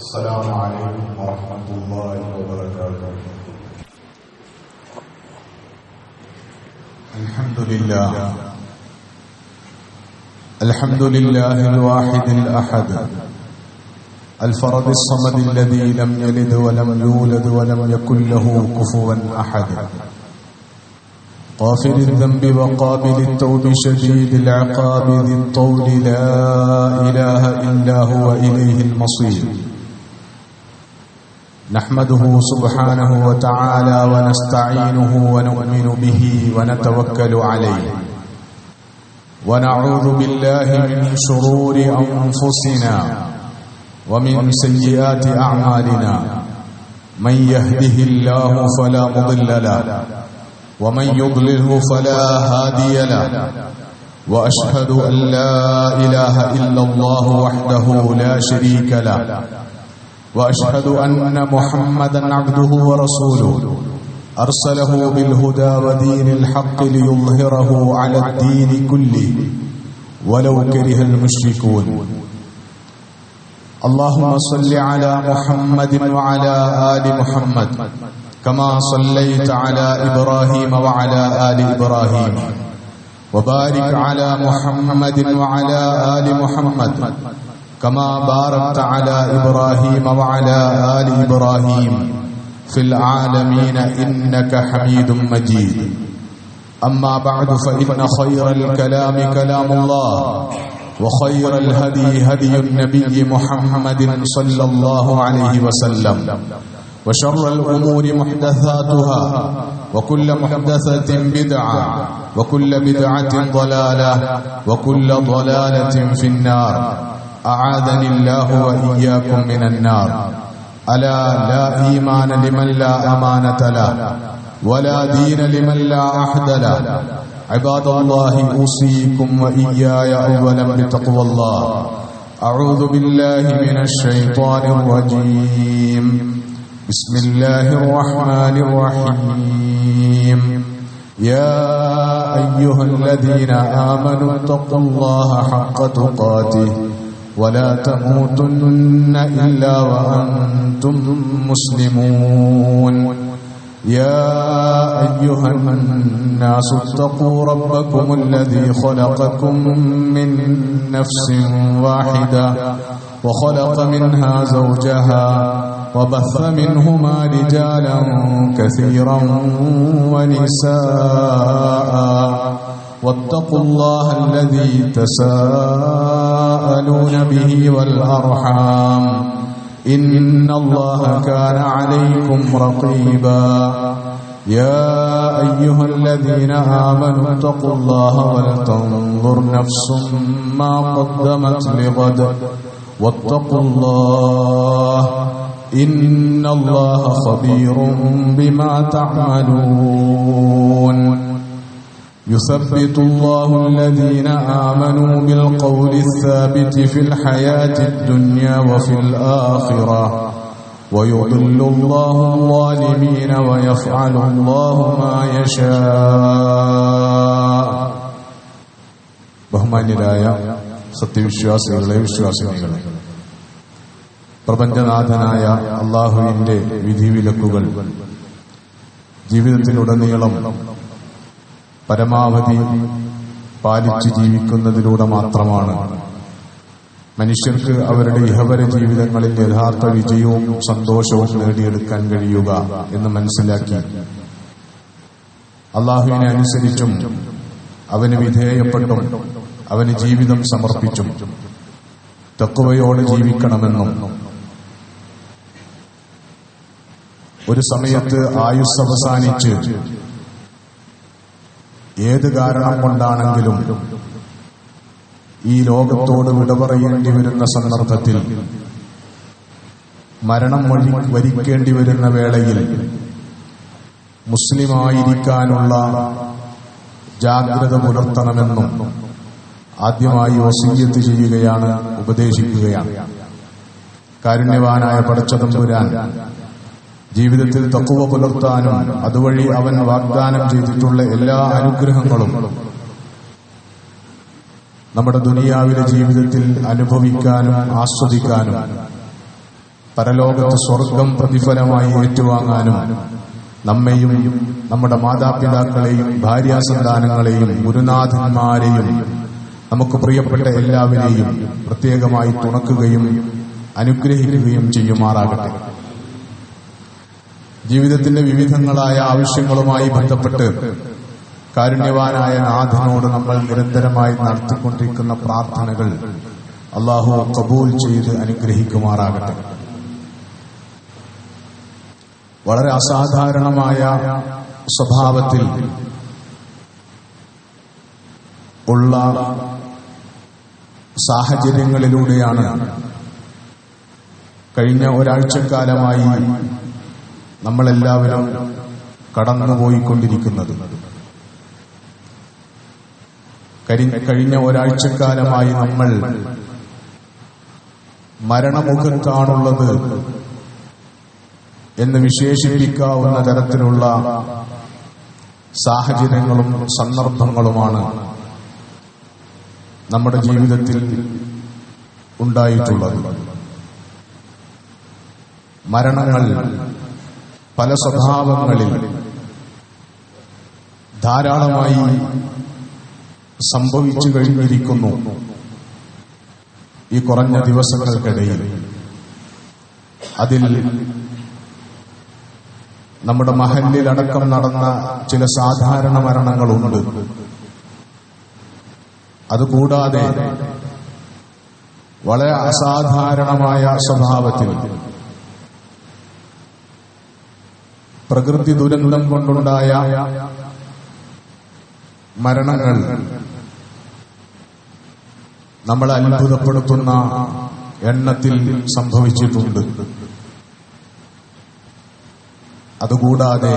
السلام عليكم ورحمة الله وبركاته. الحمد لله الواحد الأحد الفرد الصمد الذي لم يلد ولم يولد ولم يكن له كفوا أحد، غافر الذنب وقابل التوب شديد العقاب ذي الطول لا إله إلا هو إليه المصير. نحمده سبحانه وتعالى ونستعينه ونؤمن به ونتوكل عليه، ونعوذ بالله من شرور أنفسنا ومن سيئات أعمالنا، من يهده الله فلا مضل له ومن يضلله فلا هادي له، وأشهد أن لا إله إلا الله وحده لا شريك له، وأشهد أن محمدا عبده ورسوله أرسله بالهدى ودين الحق ليظهره على الدين كله ولو كره المشركون. اللهم صل على محمد وعلى آل محمد كما صليت على إبراهيم وعلى آل إبراهيم، وبارك على محمد وعلى آل محمد كما باركت على إبراهيم وعلى آل إبراهيم في العالمين إنك حميد مجيد. أما بعد، فإن خير الكلام كلام الله، وخير الهدي هدي النبي محمد صلى الله عليه وسلم، وشر الأمور محدثاتها، وكل محدثة بدعة، وكل بدعة ضلالة، وكل ضلالة في النار. أعاذني الله وإياكم من النار. ألا لا إيمان لمن لا أمانة له، ولا دين لمن لا عهد له. عباد الله، أوصيكم وإياي أولا بتقوى الله. أعوذ بالله من الشيطان الرجيم. بسم الله الرحمن الرحيم. يا أيها الذين آمنوا اتقوا الله حق تقاته ولا تموتن إلا وأنتم مسلمون. يا أيها الناس اتقوا ربكم الذي خلقكم من نفس واحدة وخلق منها زوجها وبث منهما رجالا كثيرا ونساء، واتقوا الله الذي تساءلون به والأرحام إن الله كان عليكم رقيبا. يا أيها الذين آمنوا اتقوا الله ولتنظر نفس ما قدمت لغد واتقوا الله إن الله خبير بما تعملون. يثبت الله الذين آمنوا بالقول الثابت في الحياة الدنيا وفي الآخرة، ويضل الله الظالمين ويفعل الله ما يشاء. ബഹുമാന്യരായ സത്യവിശ്വാസികളെ, വിശ്വാസിനികളെ, പ്രപഞ്ചനാഥനായ അല്ലാഹുവിന്റെ വിധിവിലക്കുകൾ ജീവിതത്തിലുടനീളം പരമാവധി പാലിച്ച് ജീവിക്കുന്നതിലൂടെ മാത്രമാണ് മനുഷ്യർക്ക് അവരുടെ ഇഹപര ജീവിതങ്ങളിൽ യഥാർത്ഥ വിജയവും സന്തോഷവും നേടിയെടുക്കാൻ കഴിയുക എന്ന് മനസ്സിലാക്കി അല്ലാഹുവിനെ അനുസരിച്ചും അവന് വിധേയപ്പെട്ടും അവന് ജീവിതം സമർപ്പിച്ചും തഖ്വയോടെ ജീവിക്കണമെന്നും ഒരു സമയത്ത് ആയുസ് അവസാനിച്ച് ഏത് കാരണം കൊണ്ടാണെങ്കിലും ഈ ലോകത്തോട് വിട പറയേണ്ടി വരുന്ന സന്ദർഭത്തിൽ, മരണം വരിക്കേണ്ടി വരുന്ന വേളയിൽ മുസ്ലിമായിരിക്കാനുള്ള ജാഗ്രത പുലർത്തണമെന്നും ആദ്യമായി വസിയ്യത്ത് ചെയ്യുകയാണ്, ഉപദേശിക്കുകയാണ്. കാരുണ്യവാനായ പടച്ചതമ്പുരാൻ ജീവിതത്തിൽ തഖ്വ പുലർത്താനും അതുവഴി അവൻ വാഗ്ദാനം ചെയ്തിട്ടുള്ള എല്ലാ അനുഗ്രഹങ്ങളും നമ്മുടെ ദുനിയാവിലെ ജീവിതത്തിൽ അനുഭവിക്കാനും ആസ്വദിക്കാനും പരലോകത്ത് സ്വർഗം പ്രതിഫലമായി ഏറ്റുവാങ്ങാനും നമ്മെയും നമ്മുടെ മാതാപിതാക്കളെയും ഭാര്യാസന്താനങ്ങളെയും ഗുരുനാഥന്മാരെയും നമുക്ക് പ്രിയപ്പെട്ട എല്ലാവരെയും പ്രത്യേകമായി തുണക്കുകയും അനുഗ്രഹിക്കുകയും ചെയ്യുമാറാകട്ടെ. ജീവിതത്തിന്റെ വിവിധങ്ങളായ ആവശ്യങ്ങളുമായി ബന്ധപ്പെട്ട് കാരുണ്യവാനായ നാഥനോട് നമ്മൾ നിരന്തരമായി നടത്തിക്കൊണ്ടിരിക്കുന്ന പ്രാർത്ഥനകൾ അല്ലാഹു ഖബൂൽ ചെയ്ത് അനുഗ്രഹിക്കുമാറാകട്ടെ. വളരെ അസാധാരണമായ സ്വഭാവത്തിൽ ഉള്ള സാഹചര്യങ്ങളിലൂടെയാണ് കഴിഞ്ഞ ഒരാഴ്ചക്കാലമായി നമ്മളെല്ലാവരും കടന്നുപോയിക്കൊണ്ടിരിക്കുന്നത്. കഴിഞ്ഞ ഒരാഴ്ചക്കാലമായി നമ്മൾ മരണമുഖത്താണുള്ളത് എന്ന് വിശേഷിപ്പിക്കാവുന്ന തരത്തിലുള്ള സാഹചര്യങ്ങളും സന്ദർഭങ്ങളുമാണ് നമ്മുടെ ജീവിതത്തിൽ ഉണ്ടായിട്ടുള്ളത്. മരണങ്ങൾ പല സ്വഭാവങ്ങളിൽ ധാരാളമായി സംഭവിച്ചു കഴിഞ്ഞിരിക്കുന്നു ഈ കുറഞ്ഞ ദിവസങ്ങൾക്കിടയിൽ. അതിൽ നമ്മുടെ മഹല്ലിലടക്കം നടന്ന ചില സാധാരണ മരണങ്ങളുണ്ട്. അതുകൂടാതെ വളരെ അസാധാരണമായ സ്വഭാവത്തിൽ പ്രകൃതി ദുരന്തം കൊണ്ടുണ്ടായ മരണങ്ങൾ നമ്മളെ അത്ഭുതപ്പെടുത്തുന്ന എണ്ണത്തിൽ സംഭവിച്ചിട്ടുണ്ട്. അതുകൂടാതെ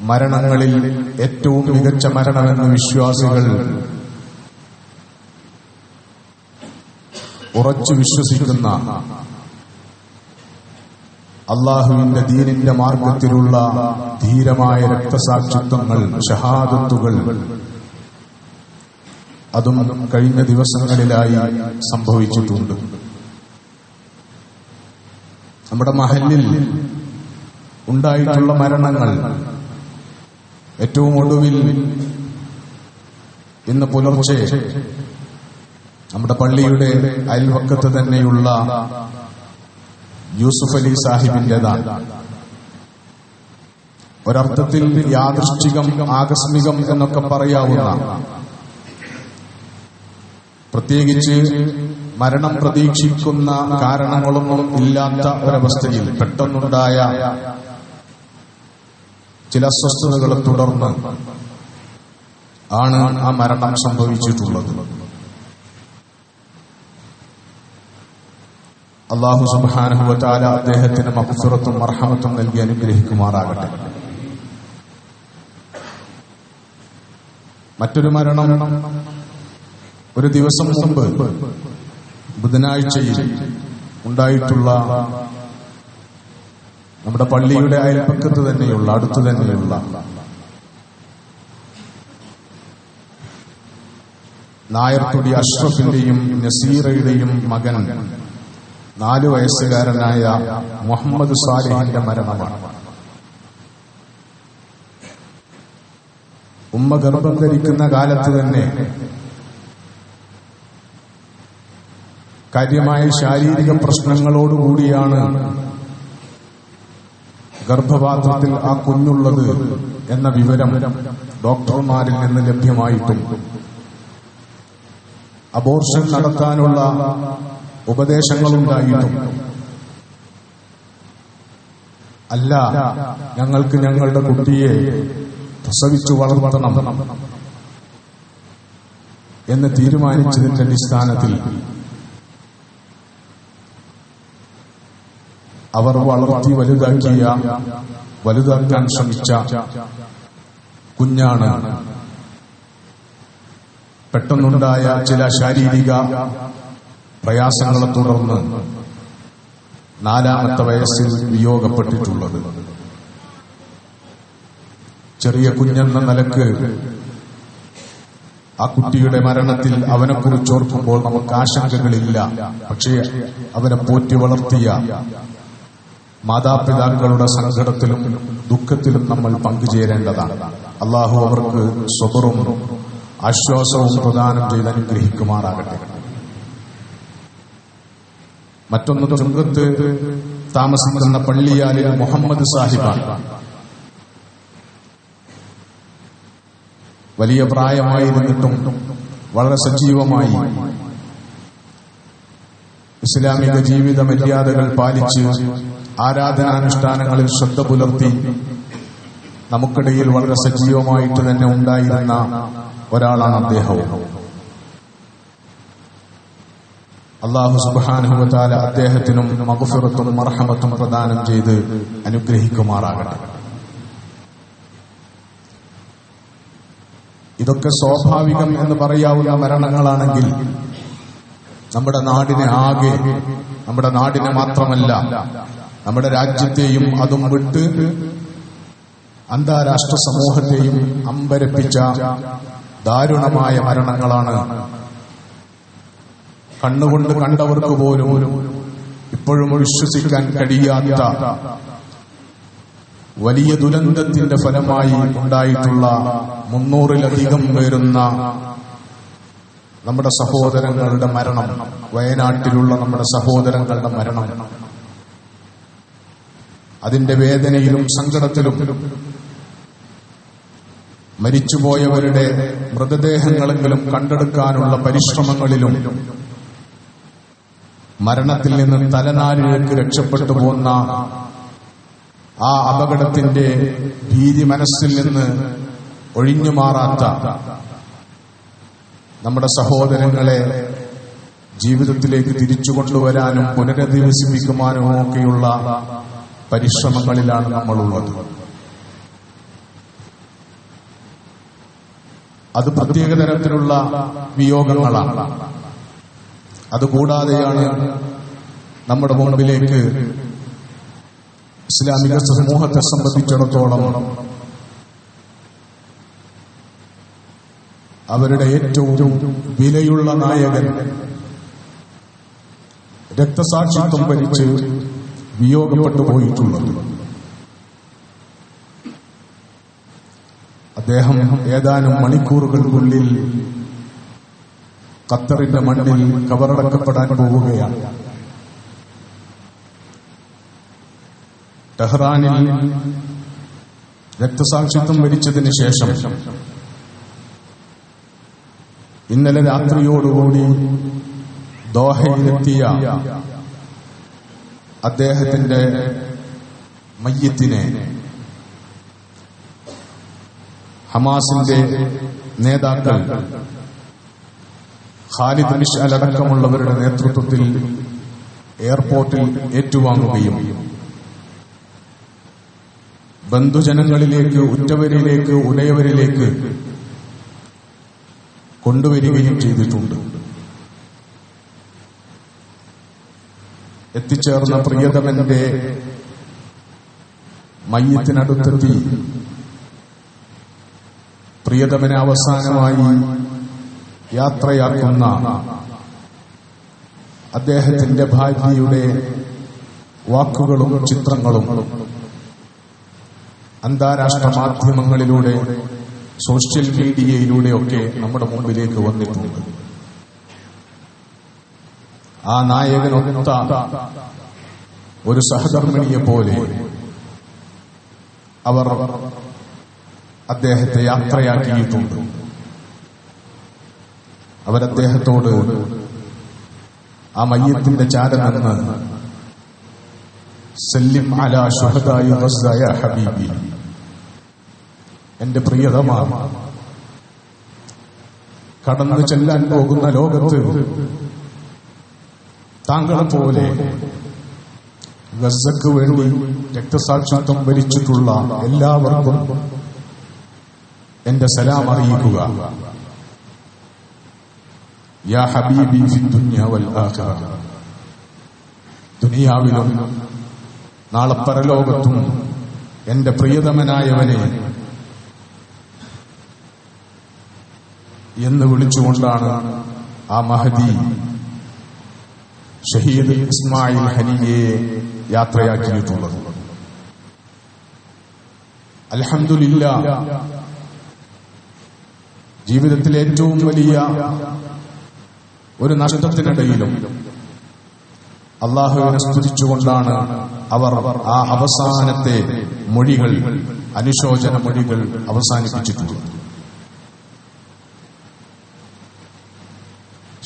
മരണങ്ങളിൽ ഏറ്റവും മികച്ച മരണമെന്ന് വിശ്വാസികൾ ഉറച്ചു വിശ്വസിക്കുന്ന അല്ലാഹുവിന്റെ ദീനിന്റെ മാർഗത്തിലുള്ള ധീരമായ രക്തസാക്ഷിത്വങ്ങൾ, ഷഹാദത്തുകൾ, അതും കഴിഞ്ഞ ദിവസങ്ങളിലായി സംഭവിച്ചിട്ടുണ്ട്. നമ്മുടെ മഹല്ലിൽ ഉണ്ടായിട്ടുള്ള മരണങ്ങൾ ഏറ്റവും ഒടുവിൽ ഇന്ന് പുലർച്ചെ നമ്മുടെ പള്ളിയുടെ അയൽവക്കത്ത് തന്നെയുള്ള യൂസുഫ് അലി സാഹിബിന്റേതാണ്. ഒരർത്ഥത്തിൽ യാദൃശ്ചികം, ആകസ്മികം എന്നൊക്കെ പറയാവുന്ന, പ്രത്യേകിച്ച് മരണം പ്രതീക്ഷിക്കുന്ന കാരണങ്ങളൊന്നും ഇല്ലാത്ത ഒരവസ്ഥയിൽ പെട്ടെന്നുണ്ടായ ചില അസ്വസ്ഥതകളെ തുടർന്ന് ആണ് ആ മരണം സംഭവിച്ചിട്ടുള്ളത്. അല്ലാഹു സുബ്ഹാനഹു വ തആല അദ്ദേഹത്തിന് മഗ്ഫിറത്തും മർഹമത്തും നൽകി അനുഗ്രഹിക്കുമാറാകട്ടെ. മറ്റൊരു മരണം ഒരു ദിവസം മുമ്പ് ബുധനാഴ്ചയിൽ ഉണ്ടായിട്ടുള്ള നമ്മുടെ പള്ളിയുടെ അയൽപ്പക്കത്ത് തന്നെയുള്ള, അടുത്തു തന്നെയുള്ള നായർത്തുടി അഷ്റഫിന്റെയും നസീറയുടെയും മകൻ 4 വയസ്സുകാരനായ മുഹമ്മദ് സാലിഹിന്റെ മരണമാണ്. ഉമ്മ ഗർഭം ധരിക്കുന്ന കാലത്ത് തന്നെ കാര്യമായ ശാരീരിക പ്രശ്നങ്ങളോടുകൂടിയാണ് ഗർഭപാത്രത്തിൽ ആ കുഞ്ഞുള്ളത് എന്ന വിവരം ഡോക്ടർമാരിൽ നിന്ന് ലഭ്യമായിട്ടും അബോർഷൻ നടത്താനുള്ള ഉപദേശങ്ങളുണ്ടായിട്ടും അല്ല, ഞങ്ങൾക്ക് ഞങ്ങളുടെ കുട്ടിയെ പ്രസവിച്ചു വളർത്തണം എന്ന് തീരുമാനിച്ചതിന്റെ അടിസ്ഥാനത്തിൽ അവർ വളർത്തി വലുതാക്കാൻ ശ്രമിച്ച കുഞ്ഞാണ് പെട്ടെന്നുണ്ടായ ചില ശാരീരിക പ്രയാസങ്ങളെ തുടർന്ന് 4ാമത്തെ വയസ്സിൽ വിയോഗപ്പെട്ടിട്ടുള്ളത്. ചെറിയ കുഞ്ഞെന്ന നിലക്ക് ആ കുട്ടിയുടെ മരണത്തിൽ അവനെക്കുറിച്ച് ഓർക്കുമ്പോൾ നമുക്ക് ആശങ്കകളില്ല. പക്ഷേ അവനെ പോറ്റി വളർത്തിയ മാതാപിതാക്കളുടെ സങ്കടത്തിലും ദുഃഖത്തിലും നമ്മൾ പങ്കുചേരേണ്ടതാണ്. അള്ളാഹു അവർക്ക് സ്വബറും ആശ്വാസവും പ്രദാനം ചെയ്ത് അനുഗ്രഹിക്കുമാറാകട്ടെ. മറ്റൊന്ന് ചുങ്കത്ത് താമസിക്കുന്ന പള്ളിയാലിൽ മുഹമ്മദ് സാഹിബാണ്. വലിയ പ്രായമായിരുന്നിട്ടും വളരെ സജീവമായി ഇസ്ലാമിക ജീവിത മര്യാദകൾ പാലിച്ച് ആരാധനാനുഷ്ഠാനങ്ങളിൽ ശ്രദ്ധ പുലർത്തി നമുക്കിടയിൽ വളരെ സജീവമായിട്ട് തന്നെ ഉണ്ടായിരുന്ന ഒരാളാണ് അദ്ദേഹവും. അല്ലാഹു സുബ്ഹാനഹു വ തആല അദ്ദേഹത്തിനും മഗ്ഫിറത്തും മർഹമത്തും പ്രദാനം ചെയ്ത് അനുഗ്രഹിക്കുമാറാകട്ടെ. ഇതൊക്കെ സ്വാഭാവികം എന്ന് പറയാവുന്ന മരണങ്ങളാണെങ്കിൽ നമ്മുടെ നാടിനെ ആകെ, നമ്മുടെ നാടിനെ മാത്രമല്ല നമ്മുടെ രാജ്യത്തെയും അതും വിട്ട് അന്താരാഷ്ട്ര സമൂഹത്തെയും അമ്പരപ്പിച്ച ദാരുണമായ മരണങ്ങളാണ്. കണ്ണുകൊണ്ട് കണ്ടവർക്ക് പോലും ഇപ്പോഴും വിശ്വസിക്കാൻ കഴിയാത്ത വലിയ ദുരന്തത്തിന്റെ ഫലമായി ഉണ്ടായിട്ടുള്ള 300-ലധികം വരുന്ന നമ്മുടെ സഹോദരങ്ങളുടെ മരണം, വയനാട്ടിലുള്ള നമ്മുടെ സഹോദരങ്ങളുടെ മരണം, അതിന്റെ വേദനയിലും സങ്കടത്തിലും മരിച്ചുപോയവരുടെ മൃതദേഹങ്ങളെങ്കിലും കണ്ടെടുക്കാനുള്ള പരിശ്രമങ്ങളിലും മരണത്തിൽ നിന്ന് തലനാരിഴക്ക് രക്ഷപ്പെട്ടു പോന്ന ആ അപകടത്തിന്റെ ഭീതി മനസ്സിൽ നിന്ന് ഒഴിഞ്ഞു മാറാത്ത നമ്മുടെ സഹോദരങ്ങളെ ജീവിതത്തിലേക്ക് തിരിച്ചു കൊണ്ടുവരാനും പുനരധിവസിപ്പിക്കുവാനും ഒക്കെയുള്ള പരിശ്രമങ്ങളിലാണ് നമ്മളുള്ളത്. അത് പ്രത്യേക തരത്തിലുള്ള വിയോഗങ്ങളാണ്. അതുകൂടാതെയാണ് നമ്മുടെ മുമ്പിലേക്ക് ഇസ്ലാമിക സമൂഹത്തെ സംബന്ധിച്ചിടത്തോളം അവരുടെ ഏറ്റവും വിലയുള്ള നായകൻ രക്തസാക്ഷിത്വം വരിച്ച് വിയോഗപ്പെട്ടു പോയിട്ടുള്ളത്. അദ്ദേഹം ഏതാനും മണിക്കൂറുകൾക്കുള്ളിൽ ഖത്തറിന്റെ മണ്ണിൽ കബറടക്കപ്പെടാൻ പോവുകയാണ്. ടെഹ്റാനിൽ രക്തസാക്ഷിത്വം വരിച്ചതിന് ശേഷം ഇന്നലെ രാത്രിയോടുകൂടി ദോഹയിലെത്തിയ അദ്ദേഹത്തിന്റെ മയ്യിത്തിനെ ഹമാസിന്റെ നേതാക്കൾ ഖാലിദ് മിഷ്അൽ അടക്കമുള്ളവരുടെ നേതൃത്വത്തിൽ എയർപോർട്ടിൽ ഏറ്റുവാങ്ങുകയും ബന്ധുജനങ്ങളിലേക്ക്, ഉറ്റവരിലേക്ക്, ഉടയവരിലേക്ക് കൊണ്ടുവരികയും ചെയ്തിട്ടുണ്ട്. എത്തിച്ചേർന്ന പ്രിയതമന്റെ മയ്യിത്തിനടുത്തെത്തി പ്രിയതമനെ അവസാനമായി യാത്രയാക്കുന്ന അദ്ദേഹത്തിന്റെ ഭാര്യയുടെ വാക്കുകളും ചിത്രങ്ങളും അന്താരാഷ്ട്ര മാധ്യമങ്ങളിലൂടെ, സോഷ്യൽ മീഡിയയിലൂടെയൊക്കെ നമ്മുടെ മുമ്പിലേക്ക് വന്നിട്ടുണ്ട്. ആ നായകനൊത്ത ഒരു സഹധർമ്മിണിയെ പോലെ അവർ അദ്ദേഹത്തെ യാത്രയാക്കിയിട്ടുണ്ട്. അവരദ്ദേഹത്തോട് ആ മയ്യത്തിന്റെ ചാരനെന്ന് സല്ലിം അലാ ശുഹദായി ഗസ്സ യാ ഹബീബി, എന്റെ പ്രിയതമാണ്, കടന്നു ചെല്ലാൻ പോകുന്ന ലോകത്ത് താങ്കളെ പോലെ ഗസ്സക്ക് വേണ്ടി രക്തസാക്ഷിത്വം വരിച്ചിട്ടുള്ള എല്ലാവർക്കും എന്റെ സലാം അറിയിക്കുക. യാ ഹബീബി ഫി ദുനിയ വൽ ആഖിറ, ദുനിയാവിലും നാളെ പരലോകത്തും എന്റെ പ്രിയതമനായവനെ എന്ന് വിളിച്ചുകൊണ്ടാണ് ആ മഹദി ഷഹീദ് ഇസ്മായിൽ ഹനിയയെ യാത്രയാക്കിയിട്ടുള്ളത്. അൽഹംദുലില്ലാഹ്, ജീവിതത്തിലെ ഏറ്റവും വലിയ ഒരു നഷ്ടത്തിനിടയിലും അള്ളാഹുവിനെ സ്തുതിച്ചുകൊണ്ടാണ് അവർ ആ അവസാനത്തെ മൊഴികൾ, അനുശോചന മൊഴികൾ അവസാനിപ്പിച്ചിട്ടുള്ളത്.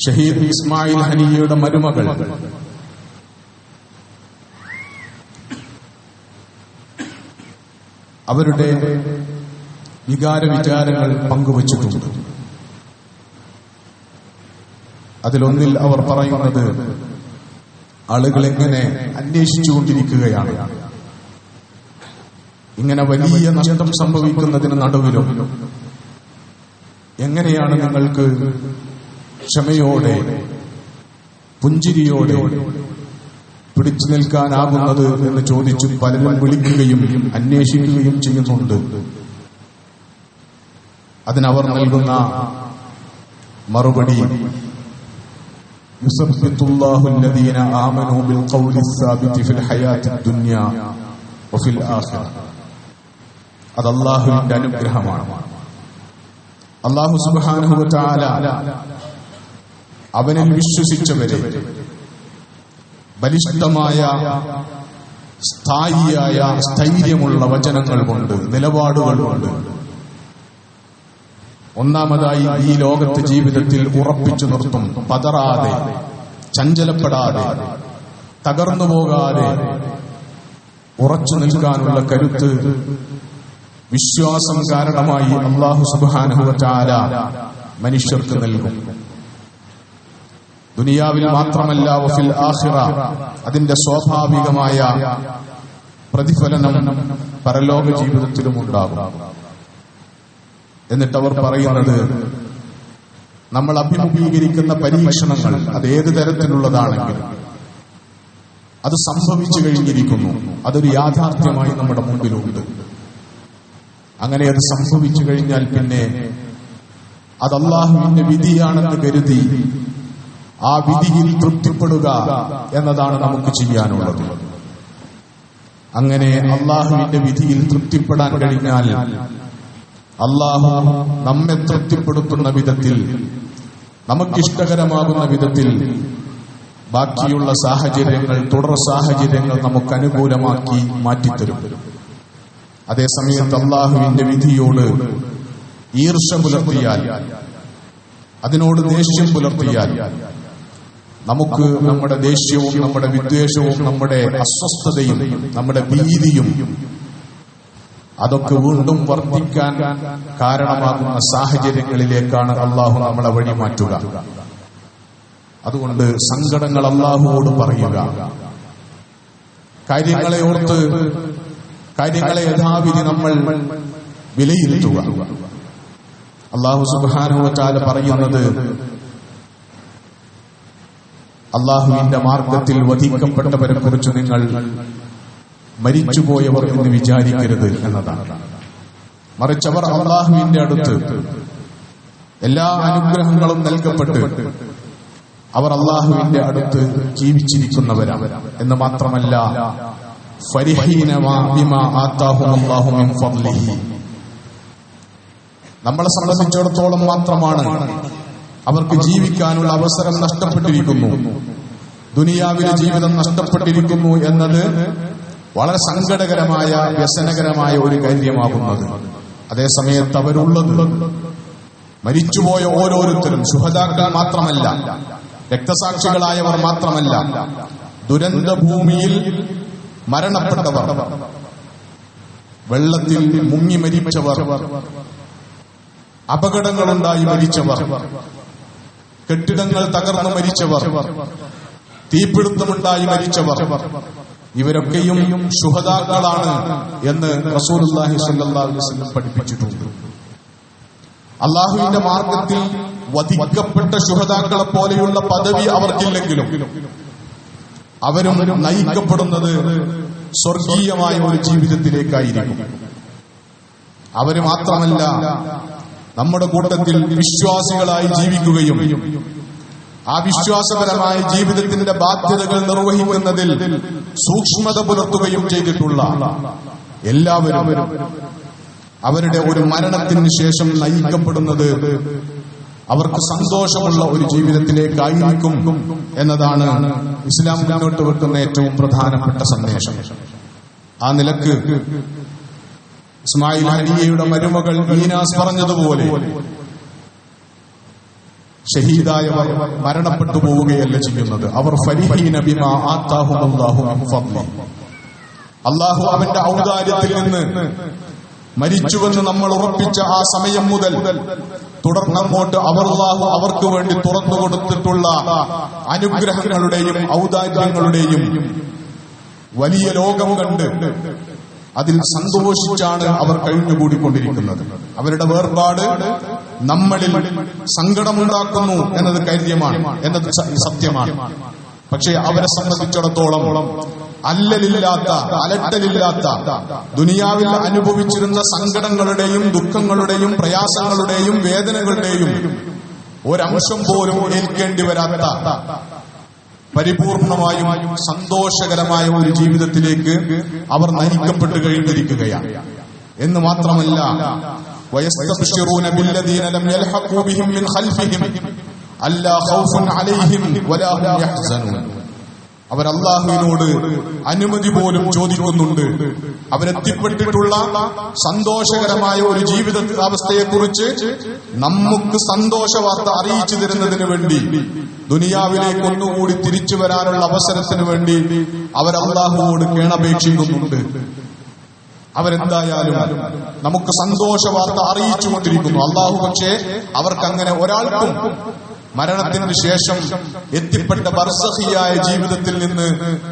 ഷഹീദ് ഇസ്മായിൽ ഹനിയയുടെ മരുമകൾ അവരുടെ വികാരങ്ങൾ പങ്കുവച്ചിട്ടുണ്ട്. അതിലൊന്നിൽ അവർ പറയുന്നത്, ആളുകൾ എങ്ങനെ അന്വേഷിച്ചുകൊണ്ടിരിക്കുകയാണ്, ഇങ്ങനെ വലിയ നഷ്ടം സംഭവിക്കുന്നതിന് നടുവിലും എങ്ങനെയാണ് നിങ്ങൾക്ക് ക്ഷമയോടെ പുഞ്ചിരിയോടെ പിടിച്ചു നിൽക്കാനാകുന്നത് എന്ന് ചോദിച്ചു പലരും വിളിക്കുകയും അന്വേഷിക്കുകയും ചെയ്യുന്നുണ്ട്. അതിനവർ നൽകുന്ന മറുപടി, യുസബ്ബിതുല്ലാഹു അല്ലദീന ആമനൂ ബിൽ ഖൗലി സ്സാബിതി ഫിൽ ഹയാത്തി ദുനിയ വഫിൽ ആഖിറ. അത് അല്ലാഹുവിന്റെ അനുഗ്രഹമാണ്. അല്ലാഹു സുബ്ഹാനഹു വ തആല അവനിൽ വിശ്വസിച്ചവരെ ബലിഷ്ഠമായ സ്ഥായിയായ സ്ഥൈര്യമുള്ള വചനങ്ങൾ കൊണ്ട്, നിലപാടുകൾ കൊണ്ട്, ഒന്നാമതായി ഈ ലോകത്തെ ജീവിതത്തിൽ ഉറപ്പിച്ചു നിർത്തും. പതറാതെ, ചഞ്ചലപ്പെടാതെ, തകർന്നു പോകാതെ ഉറച്ചു നിൽക്കാനുള്ള കരുത്ത്, വിശ്വാസം കാരണമായി അല്ലാഹു സുബ്ഹാനഹു വ തആല മനുഷ്യർക്ക് നൽകും. ദുനിയാവിൽ മാത്രമല്ല, വഫിൽ ആഖിറ, അതിന്റെ സ്വാഭാവികമായ പ്രതിഫലനം പരലോക ജീവിതത്തിലും ഉണ്ടാകും. എന്നിട്ട് അവർ പറയുന്നത്, നമ്മൾ അഭിമുഖീകരിക്കുന്ന പരീക്ഷണങ്ങൾ അത് ഏത് തരത്തിലുള്ളതാണെങ്കിലും അത് സംഭവിച്ചു കഴിഞ്ഞിരിക്കുന്നു. അതൊരു യാഥാർത്ഥ്യമായി നമ്മുടെ മുമ്പിലുണ്ട്. അങ്ങനെ അത് സംഭവിച്ചു കഴിഞ്ഞാൽ പിന്നെ അത് അല്ലാഹുവിന്റെ വിധിയാണെന്ന് കരുതി ആ വിധിയിൽ തൃപ്തിപ്പെടുക എന്നതാണ് നമുക്ക് ചെയ്യാനുള്ളത്. അങ്ങനെ അല്ലാഹുവിന്റെ വിധിയിൽ തൃപ്തിപ്പെടാൻ കഴിഞ്ഞാൽ അല്ലാഹു നമ്മെ തൃപ്തിപ്പെടുത്തുന്ന വിധത്തിൽ, നമുക്കിഷ്ടകരമാകുന്ന വിധത്തിൽ ബാക്കിയുള്ള സാഹചര്യങ്ങൾ, തുടർ സാഹചര്യങ്ങൾ നമുക്ക് അനുകൂലമാക്കി മാറ്റിത്തരും. അതേസമയത്ത് അല്ലാഹുവിന്റെ വിധിയോട് ഈർഷ്യ പുലർത്തിയാൽ, അതിനോട് ദേഷ്യം പുലർത്തിയാൽ, നമുക്ക് നമ്മുടെ ദേഷ്യവും നമ്മുടെ വിദ്വേഷവും നമ്മുടെ അസ്വസ്ഥതയും നമ്മുടെ ഭീതിയും അതൊക്കെ വീണ്ടും വർദ്ധിക്കാൻ കാരണമാകുന്ന സാഹചര്യങ്ങളിലേക്കാണ് അല്ലാഹു നമ്മളെ വഴിമാറ്റുക. അതുകൊണ്ട് സങ്കടങ്ങൾ അല്ലാഹുവോട് പറയുക, കാര്യങ്ങളെ ഓർത്ത് കാര്യങ്ങളെ യഥാവിധി നമ്മൾ വിലയിരുത്തുക. അല്ലാഹു സുബ്ഹാനഹു വ തആല പറയുന്നത്, അല്ലാഹുവിന്റെ മാർഗത്തിൽ വധിക്കപ്പെട്ടവരെ കുറിച്ച് നിങ്ങൾ മരിച്ചുപോയവർ എന്ന് വിചാരിക്കരുത് എന്നതാണ്. മറിച്ച് അവർ അല്ലാഹുവിന്റെ അടുത്ത് എല്ലാ അനുഗ്രഹങ്ങളും നൽകപ്പെട്ട് അവർ അല്ലാഹുവിന്റെ അടുത്ത് ജീവിച്ചിരിക്കുന്നവരാണ് എന്ന് മാത്രമല്ല, ഫരിഹീന ബിമാ ആതാഹുമുല്ലാഹു മിൻ ഫദ്ലിഹി, നമ്മളെ സംബന്ധിച്ചിടത്തോളം മാത്രമാണ് അവർക്ക് ജീവിക്കാനുള്ള അവസരം നഷ്ടപ്പെട്ടിരിക്കുന്നു, ദുനിയാവിലെ ജീവിതം നഷ്ടപ്പെട്ടിരിക്കുന്നു എന്നത് വളരെ സങ്കടകരമായ, വ്യസനകരമായ ഒരു കാര്യമാകുന്നത്. അതേസമയത്ത് അവരുള്ളത്, മരിച്ചുപോയ ഓരോരുത്തരും ശുഹദാക്കൾ മാത്രമല്ല, രക്തസാക്ഷികളായവർ മാത്രമല്ല, ദുരന്ത ഭൂമിയിൽ മരണപ്പെട്ടവർ, വെള്ളത്തിൽ മുങ്ങി മരിച്ചവർ, അപകടങ്ങളുണ്ടായി മരിച്ചവർ, കെട്ടിടങ്ങൾ തകർന്നു മരിച്ചവർ, തീപിടുത്തമുണ്ടായി മരിച്ചവർ, ഇവരൊക്കെയും ശുഹദാക്കളാണ് എന്ന് റസൂലുള്ളാഹി സ്വല്ലല്ലാഹു അലൈഹി വസല്ലം പഠിപ്പിച്ചിട്ടുണ്ട്. അല്ലാഹുവിന്റെ മാർഗത്തിൽ വധിക്കപ്പെട്ട ശുഹദാക്കളെ പോലെയുള്ള പദവി അവർക്കില്ലെങ്കിലും അവരും നയിക്കപ്പെടുന്നത് സ്വർഗീയമായ ഒരു ജീവിതത്തിലേക്കായിരിക്കും. അവര് മാത്രമല്ല, നമ്മുടെ കൂട്ടത്തിൽ വിശ്വാസികളായി ജീവിക്കുകയും ആ വിശ്വാസപരമായ ജീവിതത്തിന്റെ ബാധ്യതകൾ നിർവഹിക്കുന്നതിൽ സൂക്ഷ്മത പുലർത്തുകയും ചെയ്തിട്ടുള്ള എല്ലാവരും അവരുടെ ഒരു മരണത്തിന് ശേഷം നയിക്കപ്പെടുന്നത് അവർക്ക് സന്തോഷമുള്ള ഒരു ജീവിതത്തിലേക്കായിരിക്കും എന്നതാണ് ഇസ്ലാം മുന്നോട്ട് വെക്കുന്ന ഏറ്റവും പ്രധാനപ്പെട്ട സന്ദേശം. ആ നിലക്ക് ഇസ്മായിൽ ഹനിയയുടെ മരുമകൾ ഈനാസ് പറഞ്ഞതുപോലെ ഷഹീദായവർ മരണപ്പെട്ടു പോവുകയല്ല ചെയ്യുന്നത്. അവർ ഫരിഹീന ബിമാ ആതാഹുമുല്ലാഹു മിൻ ഫദ്ലി, അല്ലാഹു അവന്റെ ഔദാര്യത്തിൽ നിന്ന് മരിച്ചുവെന്ന് നമ്മൾ ഉറപ്പിച്ച ആ സമയം മുതൽ തുടർന്നങ്ങോട്ട് അല്ലാഹു അവർക്ക് വേണ്ടി തുറന്നു കൊടുത്തിട്ടുള്ള അനുഗ്രഹങ്ങളുടെയും ഔദാര്യങ്ങളുടെയും വലിയ ലോകം കണ്ട് അതിൽ സന്തോഷിച്ചാണ് അവർ കഴിഞ്ഞുകൂടിക്കൊണ്ടിരിക്കുന്നത്. അവരുടെ വേർപാട് നമ്മളിൽ സങ്കടമുണ്ടാക്കുന്നു എന്നത് കാര്യമാണ്, എന്നത് സത്യമാണ്. പക്ഷേ അവരെ സംബന്ധിച്ചിടത്തോളം അല്ലലില്ലാത്ത, അലട്ടലില്ലാത്ത, ദുനിയാവിൽ അനുഭവിച്ചിരുന്ന സങ്കടങ്ങളുടെയും ദുഃഖങ്ങളുടെയും പ്രയാസങ്ങളുടെയും വേദനകളുടെയും ഒരംശം പോലും ഏൽക്കേണ്ടി വരാത്ത പരിപൂർണമായും സന്തോഷകരമായ ഒരു ജീവിതത്തിലേക്ക് അവർ നയിക്കപ്പെട്ടു കഴിഞ്ഞിരിക്കുകയാണ്. എന്ന് മാത്രമല്ല, വയസ്തബ്ശിറൂന ബില്ലദീന ലം യൽഹഖൂ ബിഹിം മിൻ ഖൽഫിഹിം അല്ലാ ഖൗഫുൻ അലൈഹിം വലാ ഹും യഹ്സനൂൻ. അവർ അല്ലാഹുവിനോട് അനുമതി പോലും ചോദിക്കുന്നുണ്ട്. അവരെത്തിപ്പെട്ടിട്ടുള്ള സന്തോഷകരമായ ഒരു ജീവിത അവസ്ഥയെക്കുറിച്ച് നമുക്ക് സന്തോഷ വാർത്ത അറിയിച്ചു തരുന്നതിന് വേണ്ടി, ദുനിയാവിലേക്ക് ഒന്നുകൂടി തിരിച്ചു വരാനുള്ള അവസരത്തിന് വേണ്ടി അവർ അല്ലാഹുവോട് കേണപേക്ഷിക്കുന്നുണ്ട്. അവരെന്തായാലും നമുക്ക് സന്തോഷ വാർത്ത അറിയിച്ചുകൊണ്ടിരിക്കുന്നു. അല്ലാഹു പക്ഷേ അവർക്കങ്ങനെ ഒരാൾക്കും മരണത്തിന് ശേഷം എത്തിപ്പെട്ട ബർസഖിയായ ജീവിതത്തിൽ നിന്ന്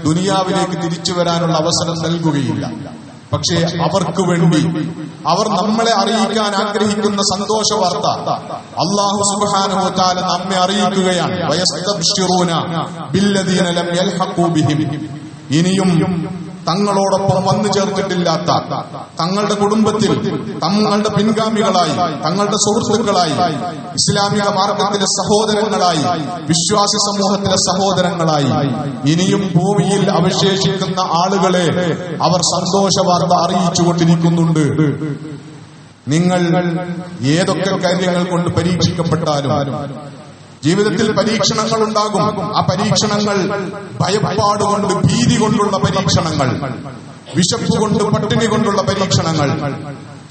ദുനിയാവിലേക്ക് തിരിച്ചു വരാനുള്ള അവസരം നൽകുകയില്ല. പക്ഷേ അവർക്ക് വേണ്ടി അവർ നമ്മളെ അറിയിക്കാൻ ആഗ്രഹിക്കുന്ന സന്തോഷ വാർത്ത അല്ലാഹു സുബ്ഹാനഹു വ തആല നമ്മെ അറിയിക്കുകയാണ്. വയസ്തബ്ശിറൂന ബില്ലദീന ലം യൽഹഖൂ ബിഹിം. ഇനിയും തങ്ങളോടൊപ്പം വന്നു ചേർത്തിട്ടില്ലാത്ത, തങ്ങളുടെ കുടുംബത്തിൽ തങ്ങളുടെ പിൻഗാമികളായി, തങ്ങളുടെ സുഹൃത്തുക്കളായി, ഇസ്ലാമിക മാർഗത്തിലെ സഹോദരങ്ങളായി, വിശ്വാസി സമൂഹത്തിലെ സഹോദരങ്ങളായി ഇനിയും ഭൂമിയിൽ അവശേഷിക്കുന്ന ആളുകളെ അവർ സന്തോഷ വാർത്ത അറിയിച്ചുകൊണ്ടിരിക്കുന്നുണ്ട്. നിങ്ങൾ ഏതൊക്കെ കാര്യങ്ങൾ കൊണ്ട് പരീക്ഷിക്കപ്പെട്ടാലും ജീവിതത്തിൽ പരീക്ഷണങ്ങൾ ഉണ്ടാകും. ആ പരീക്ഷണങ്ങൾ ഭയപ്പാടുകൊണ്ട്, ഭീതി കൊണ്ടുള്ള പരീക്ഷണങ്ങൾ, വിശപ്പ് കൊണ്ട്, പട്ടിണി കൊണ്ടുള്ള പരീക്ഷണങ്ങൾ,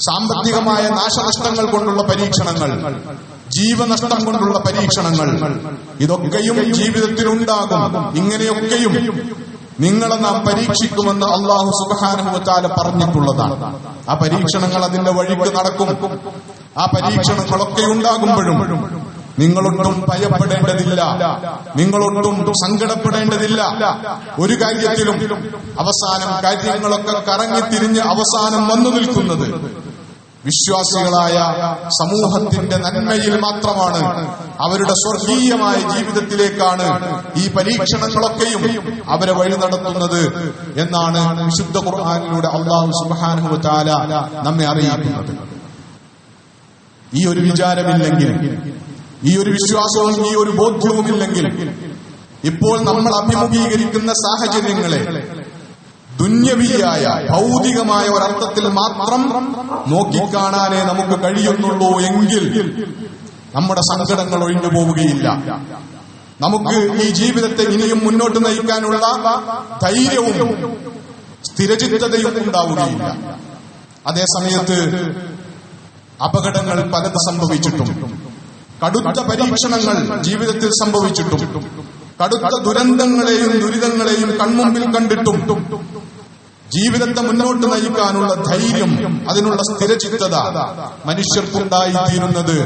സാമ്പത്തികമായ നാശനഷ്ടങ്ങൾ കൊണ്ടുള്ള പരീക്ഷണങ്ങൾ, ജീവനഷ്ടം കൊണ്ടുള്ള പരീക്ഷണങ്ങൾ, ഇതൊക്കെയും ജീവിതത്തിലുണ്ടാകും. ഇങ്ങനെയൊക്കെയും നിങ്ങളെ നാം പരീക്ഷിക്കുമെന്ന് അല്ലാഹു സുബ്ഹാനഹു വ തആല പറഞ്ഞിട്ടുള്ളതാണ്. ആ പരീക്ഷണങ്ങൾ അതിന്റെ വഴിക്ക് നടക്കും. ആ പരീക്ഷണങ്ങളൊക്കെ ഉണ്ടാകുമ്പോഴും നിങ്ങളൊട്ടും ഭയപ്പെടേണ്ടതില്ല, നിങ്ങളൊട്ടും സങ്കടപ്പെടേണ്ടതില്ല. ഒരു കാര്യത്തിലും അവസാനം കാര്യങ്ങളൊക്കെ കറങ്ങിത്തിരിഞ്ഞ് അവസാനം വന്നു നിൽക്കുന്നത് വിശ്വാസികളായ സമൂഹത്തിന്റെ നന്മയിൽ മാത്രമാണ്, അവരുടെ സ്വർഗീയമായ ജീവിതത്തിലേക്കാണ് ഈ പരീക്ഷണങ്ങളൊക്കെയും അവരെ വഴി നടത്തുന്നത് എന്നാണ് വിശുദ്ധ ഖുർആനിലൂടെ അല്ലാഹു സുബ്ഹാനഹു വ തആല നമ്മെ അറിയിക്കുന്നത്. ഈ ഒരു വിചാരമില്ലെങ്കിൽ, ഈ ഒരു വിശ്വാസവും ഈ ഒരു ബോധ്യവുമില്ലെങ്കിൽ ഇപ്പോൾ നമ്മൾ അഭിമുഖീകരിക്കുന്ന സാഹചര്യങ്ങളെ ദുന്യവിയായ ഭൗതികമായ ഒരർത്ഥത്തിൽ മാത്രം നോക്കിക്കാണാനേ നമുക്ക് കഴിയുന്നുള്ളൂ എങ്കിൽ നമ്മുടെ സങ്കടങ്ങൾ ഒഴിഞ്ഞു പോവുകയില്ല. നമുക്ക് ഈ ജീവിതത്തെ ഇനിയും മുന്നോട്ട് നയിക്കാനുള്ള ധൈര്യവും സ്ഥിരചിത്തതയും ഉണ്ടാവുകയില്ല. അതേ സമയത്ത് അപകടങ്ങൾ പലത് സംഭവിച്ചിട്ടും, കടുത്ത പരീക്ഷണങ്ങൾ ജീവിതത്തിൽ സംഭവിച്ചിട്ടും, കടുത്ത ദുരന്തങ്ങളെയും ദുരിതങ്ങളെയും കൺമുമ്പിൽ കണ്ടിട്ടും ജീവിതത്തെ മുന്നോട്ട് നയിക്കാനുള്ള ധൈര്യം, അതിനുള്ള സ്ഥിരചിത്തത മനുഷ്യർക്കുണ്ടായിത്തീരുന്നത്